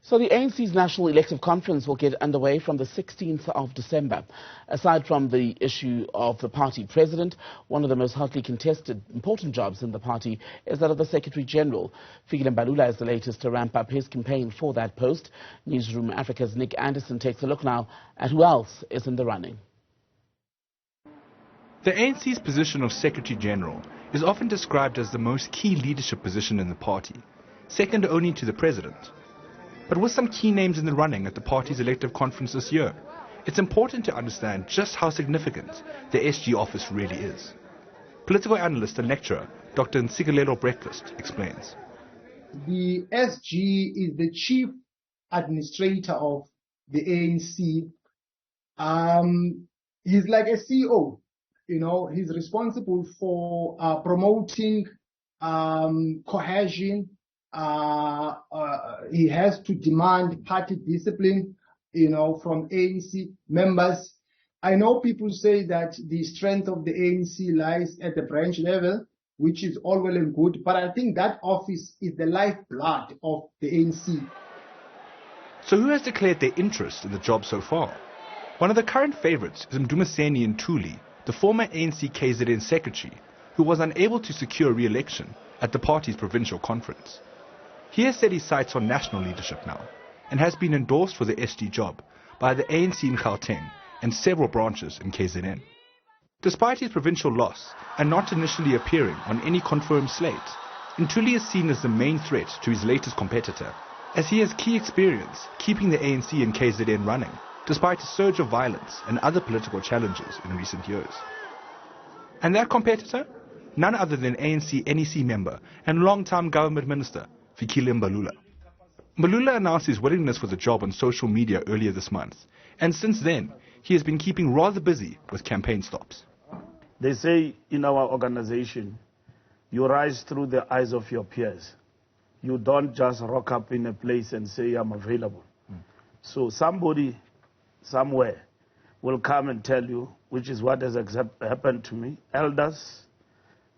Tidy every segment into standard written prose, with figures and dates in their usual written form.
So the ANC's National Elective Conference will get underway from the 16th of December. Aside from the issue of the party president, one of the most hotly contested important jobs in the party is that of the Secretary General. Fikile Mbalula is the latest to ramp up his campaign for that post. Newzroom Afrika's Andersen takes a look now at who else is in the running. The ANC's position of Secretary General is often described as the most key leadership position in the party, second only to the President. But with some key names in the running at the party's elective conference this year, it's important to understand just how significant the SG office really is. Political analyst and lecturer Dr. Fikile Mbalula explains. The SG is the chief administrator of the ANC. He's like a CEO. You know, he's responsible for promoting cohesion. He has to demand party discipline, you know, from ANC members. I know people say that the strength of the ANC lies at the branch level, which is all well and good, but I think that office is the lifeblood of the ANC. So who has declared their interest in the job so far? One of the current favorites is Andersen, the former ANC KZN secretary, who was unable to secure re-election at the party's provincial conference. He has set his sights on national leadership now and has been endorsed for the SG job by the ANC in Gauteng and several branches in KZN. Despite his provincial loss and not initially appearing on any confirmed slate, Ntuli is seen as the main threat to his latest competitor, as he has key experience keeping the ANC and KZN running, despite a surge of violence and other political challenges in recent years. And that competitor? None other than ANC NEC member and long-time government minister, Fikile Mbalula. Mbalula announced his willingness for the job on social media earlier this month, and since then, he has been keeping rather busy with campaign stops. They say in our organization, you rise through the eyes of your peers. You don't just rock up in a place and say, I'm available. So somebody somewhere will come and tell you, which is what has happened to me. Elders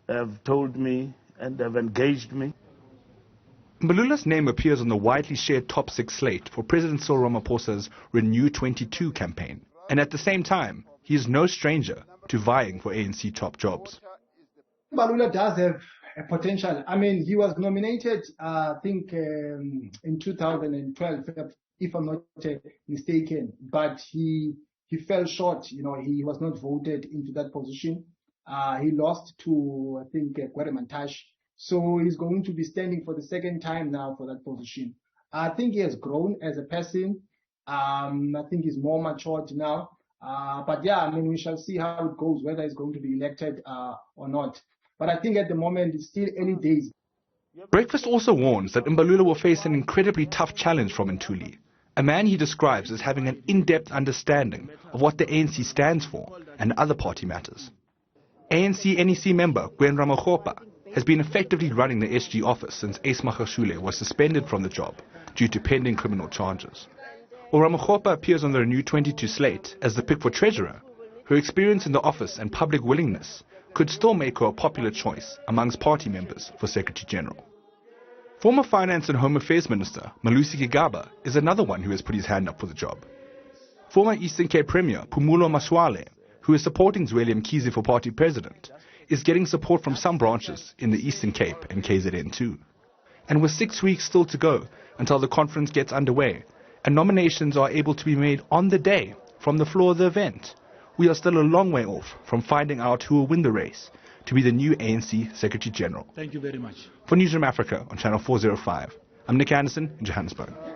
have told me and have engaged me. Mbalula's name appears on the widely shared top 6 slate for President Cyril Ramaphosa's Renew 22 campaign. And at the same time, he is no stranger to vying for ANC top jobs. Mbalula does have a potential. I mean, he was nominated, I think, in 2012, if I'm not mistaken, but he fell short. You know, he was not voted into that position. He lost to, I think, Gweremantash. So he's going to be standing for the second time now for that position. I think he has grown as a person. I think he's more matured now. But yeah, I mean, we shall see how it goes, whether he's going to be elected or not. But I think at the moment, it's still early days. Breakfast also warns that Mbalula will face an incredibly tough challenge from Ntuli, a man he describes as having an in-depth understanding of what the ANC stands for and other party matters. ANC NEC member Gwen Ramokgopa has been effectively running the SG office since Ace Magashule was suspended from the job due to pending criminal charges. While Ramokgopa appears on the Renew 22 slate as the pick for treasurer, her experience in the office and public willingness could still make her a popular choice amongst party members for Secretary General. Former Finance and Home Affairs Minister Malusi Gigaba is another one who has put his hand up for the job. Former Eastern Cape Premier Phumulo Masualle, who is supporting Zweli Mkhize for party president, is getting support from some branches in the Eastern Cape and KZN too. And with 6 weeks still to go until the conference gets underway, and nominations are able to be made on the day from the floor of the event, we are still a long way off from finding out who will win the race to be the new ANC Secretary General. Thank you very much. For Newzroom Afrika on Channel 405, I'm Andersen in Johannesburg.